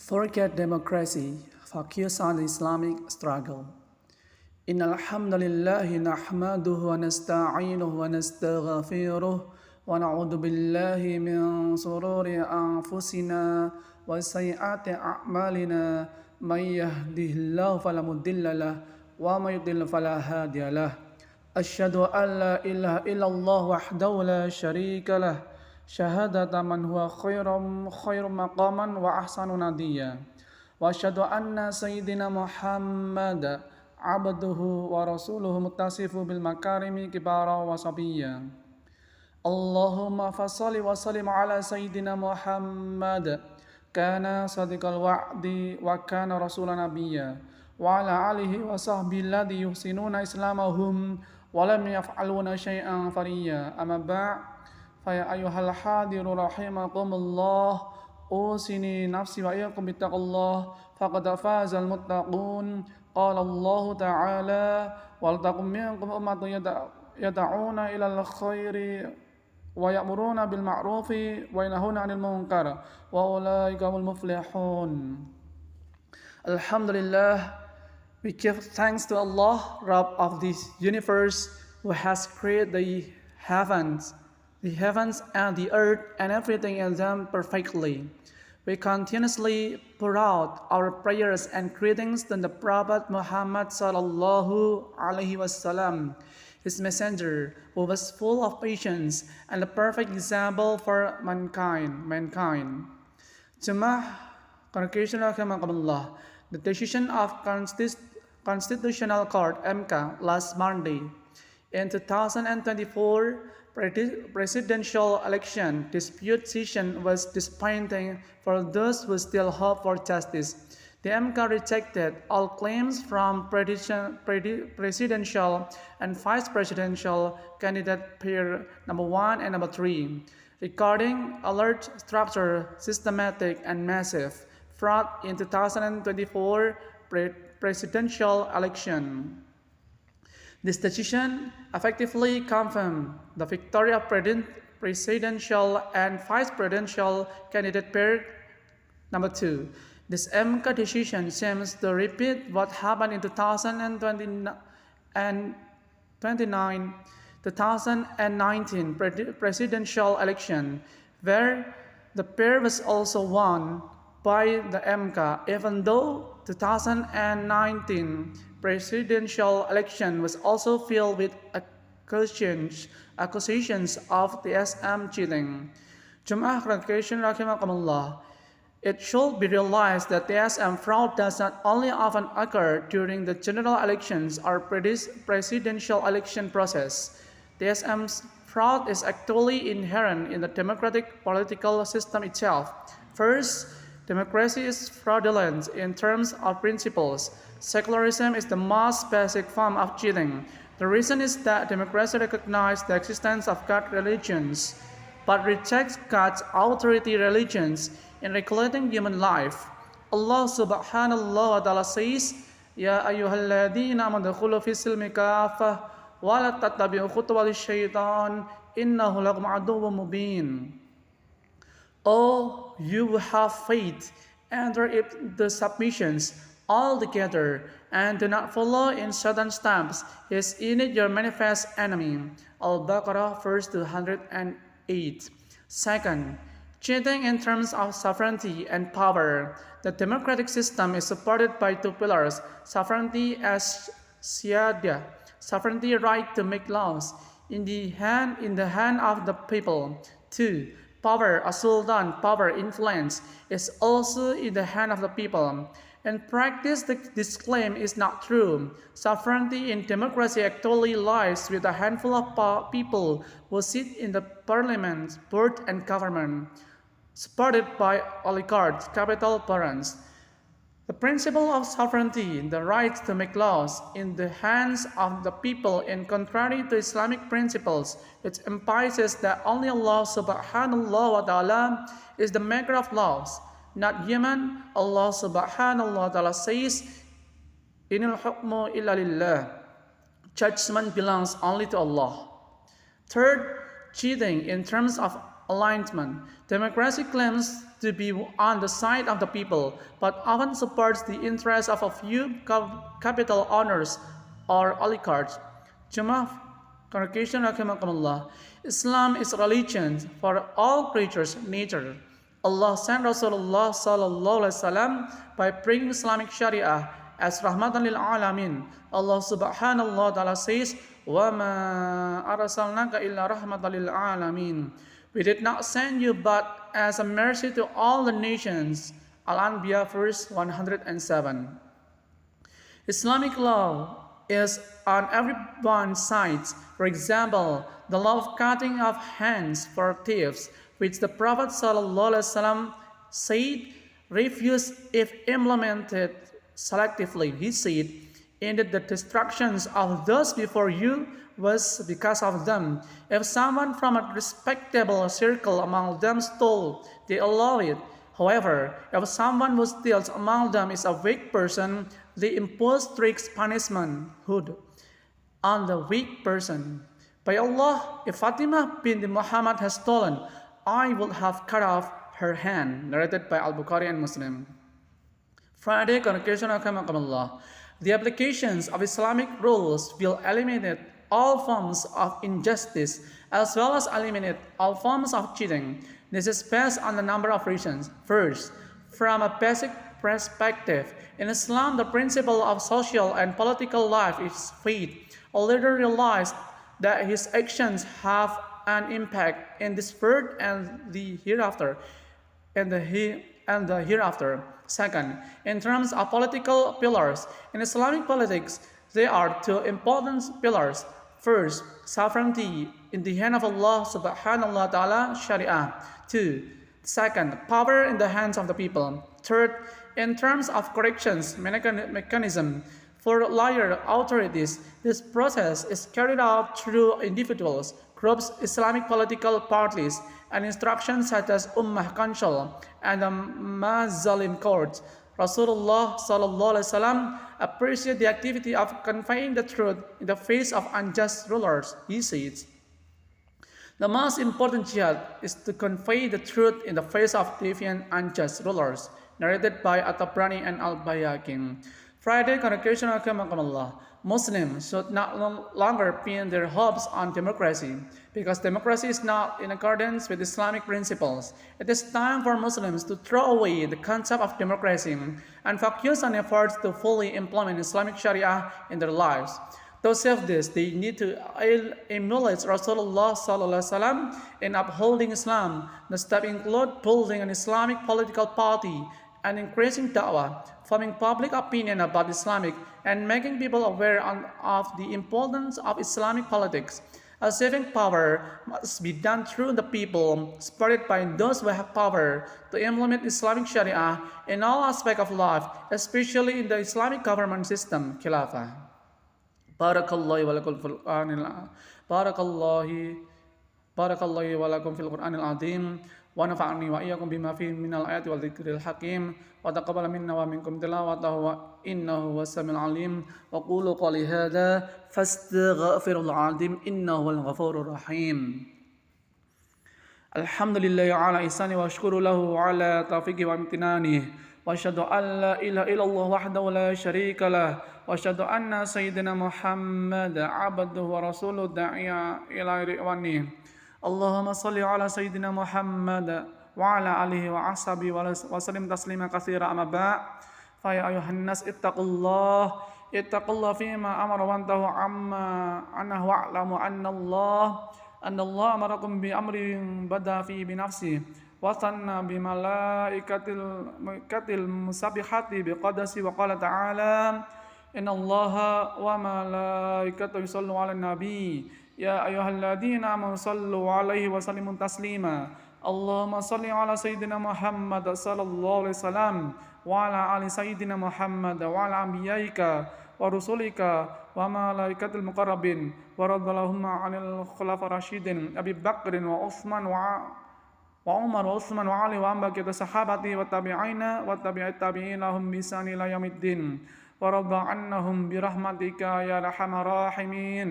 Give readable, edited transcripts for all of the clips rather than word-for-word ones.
Forget democracy, focus on the Islamic struggle. Innal hamdalillahi nahmaduhu wa nasta'inuhu wa nastaghfiruh wa na'udzu billahi min shururi anfusina wa sayyiati a'malina may yahdihillahu fala mudilla lahu wa may yudlil fala hadiya lahu. Asyhadu an la ilaha illallah wahdahu la syarika lah. Syahadata man huwa khairum maqaman wa ahsanu nadiya. Wa asyhadu anna sayyidina Muhammad abduhu wa rasuluhu muttasifu bil makarimi kibara wa sabiyya. Allahumma fassalli wa sallim ala sayyidina Muhammad kana sadiqal wa'di wa kana rasulan nabiyya wa ala alihi wa sahbihi alladhi yuhsinuna islamahum wa lam yaf'aluna syai'an fariya. Amma ba' Faya ayyuhal hadiru rahimakumullah, usini nafsi wa iyyakum bittaqullah faqad fazal muttaqun. Qala Allah ta'ala wal takum minkum ummatun yad'una ilal khairi wa ya'muruna bil ma'rufi wa yanhauna 'anil munkar wa ulaika humul muflihun. Alhamdulillah, we give thanks to Allah, Rabb of this universe, who has created the heavens and the earth and everything in them perfectly. We continuously pour out our prayers and greetings to the Prophet Muhammad sallallahu alaihi wasallam, his messenger, who was full of patience and a perfect example for mankind. Jemaah congregation rahimakumullah, the decision of Constitutional Court (MK) last Monday in 2024 presidential election dispute session was disappointing for those who still hope for justice. The MK rejected all claims from presidential and vice presidential candidate pair number 1 and number 3, regarding alleged structured, systematic, and massive fraud in 2024 presidential election. This decision effectively confirmed the victory of presidential and vice presidential candidate pair number 2. This MK decision seems to repeat what happened in 2019 presidential election, where the pair was also won by the MK, even though 2019 presidential election was also filled with accusations of TSM cheating. Jemaah congregation rahimakumullah, it should be realized that TSM fraud does not only often occur during the general elections or presidential election process. TSM's fraud is actually inherent in the democratic political system itself. First, democracy is fraudulent in terms of principles. Secularism is the most basic form of cheating. The reason is that democracy recognizes the existence of God religions, but rejects God's authority religions in regulating human life. Allah subhanahu wa ta'ala says, Ya ayyuhalladhina amanu dukhulu fi silmi kaffah wa la tattabi'u khutuwati syaitan innahu lakum aduwwun mubin. Oh, you who have faith, enter the submissions all together, and do not follow in certain steps. He is indeed your manifest enemy. Al-Baqarah verse 208. Second, cheating in terms of sovereignty and power. The democratic system is supported by two pillars: sovereignty as siyada, sovereignty right to make laws, in the hand of the people. 2. Power, a sultan, power, influence, is also in the hand of the people. In practice, this claim is not true. Sovereignty in democracy actually lies with a handful of people who sit in the parliament, board, and government, supported by oligarchs, capital barons. The principle of sovereignty, the right to make laws, in the hands of the people, in contrary to Islamic principles, which emphasizes that only Allah subhanahu wa ta'ala is the maker of laws, not human. Allah subhanahu wa ta'ala says, Inil hukmu illa lillah. Judgment belongs only to Allah. Third, cheating in terms of alignment. Democracy claims to be on the side of the people, but often supports the interests of a few capital owners or oligarchs. Jemaah congregation rahimakumullah. Islam is a religion for all creatures, nature. Allah sent Rasulullah sallallahu alaihi wasallam by bringing Islamic Sharia as rahmatan lil alamin. Allah subhanahu wa ta'ala says, "Wa ma arsalnaka illa rahmatan lil alamin." We did not send you but as a mercy to all the nations. Al-Anbiya verse 107. Islamic law is on everyone's side. For example, the law of cutting off hands for thieves, which the Prophet ﷺ said refused if implemented selectively. He said, "Indeed, the destructions of those before you was because of them. If someone from a respectable circle among them stole, they allow it. However, if someone who steals among them is a weak person, they impose strict punishment on the weak person. By Allah, if Fatimah bint Muhammad has stolen, I would have cut off her hand." Narrated by Al-Bukhari and Muslim. Friday, congregation rahimakumullah. The applications of Islamic rules will eliminate all forms of injustice as well as eliminate all forms of cheating. This is based on a number of reasons. First, from a basic perspective, in Islam, the principle of social and political life is faith. A leader realized that his actions have an impact in this world and the hereafter. Second, in terms of political pillars, in Islamic politics, there are two important pillars. First, sovereignty in the hand of Allah subhanahu wa ta'ala, Sharia. Second, power in the hands of the people. Third, in terms of corrections mechanism for lower authorities, this process is carried out through individuals, groups, Islamic political parties, and instructions such as Ummah Council and the Mazalim Court. Rasulullah sallallahu alaihi wasallam appreciated the activity of conveying the truth in the face of unjust rulers. He says, "The most important jihad is to convey the truth in the face of deviant, unjust rulers." Narrated by At-Tabrani and Al-Bayhaqi. Friday, congregation rahimakumullah. Muslims should not longer pin their hopes on democracy, because democracy is not in accordance with Islamic principles. It is time for Muslims to throw away the concept of democracy and focus on efforts to fully implement Islamic Sharia in their lives. To achieve this, they need to emulate Rasulullah ﷺ in upholding Islam. The steps include building an Islamic political party and increasing da'wah, forming public opinion about Islamic, and making people aware of the importance of Islamic politics. Achieving power must be done through the people, supported by those who have power, to implement Islamic Sharia in all aspects of life, especially in the Islamic government system, Khilafah. Barakallahu wa lakum fil Qur'anil azim. ونفعني وإياكم بما فيه من الآيات والذكر الحكيم وتقبل منا ومنكم تلاوته إنه هو السميع العليم وقولوا قولي هذا فاستغفروا العظيم إنه هو الغفور الرحيم. الحمد لله على إحسانه وأشكر له على توفيقه وامتنانه وأشهد أن لا إله إلا الله وحده لا شريك له وأشهد أن سيدنا محمد عبده ورسوله الداعي إلى رضوانه. اللهم صل على سيدنا محمد وعلى آله وأصحابه وسلم تسليما كثيرا. أما بعد فيا أيها الناس اتقوا الله فيما أمر وانتهوا عما عنه واعلموا أن الله أمركم بأمر بدأ فيه بنفسه وثنى بملائكة المسبحات بقدسه وقال تعالى إن الله وملائكته يصلون على النبي يا أيها الذين آمنوا صلوا عليه وسلموا تسليما. اللهم صل على سيدنا محمد صلى الله عليه وسلم وعلى آل سيدنا محمد وعلى أنبيائك ورسلك وملائكة المقربين ورضي اللهم عن الخلفاء الراشدين أبي بكر وعثمان وعمر وعثمان وعلي وعن بقية الصحابة والتابعين والتابعين لهم بإحسان إلى يوم الدين ورضى عنهم برحمتك يا أرحم الراحمين.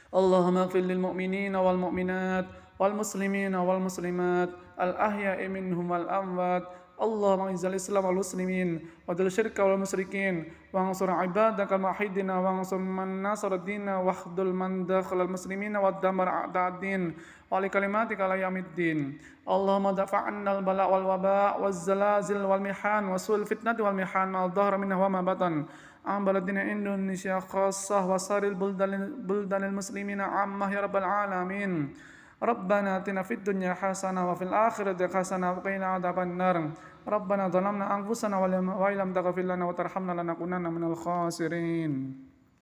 اللهم اغفر للمؤمنين والمؤمنات والمسلمين والمسلمات الأحياء منهم والأموات اللهم اعز الإسلام والمسلمين وذل الشرك والمشركين وانصر عبادك الموحدين وانصر من نصر الدين واخذل من دخل المسلمين ودمر أعداء الدين ولكلماتك على يوم الدين اللهم دفع عنا البلاء والوباء والزلازل والمحن وسوء الفتنة والمحن ما ظهر منها وما بطن عن بلدنا إندونيسيا خاصة وسائر البلدان المسلمين عامة يا رب العالمين ربنا آتنا في الدنيا حسنة وفي الآخرة حسنة وقنا عذاب النار ربنا ظلمنا أنفسنا وإن لم تغفر لنا وترحمنا لنكونن من الخاسرين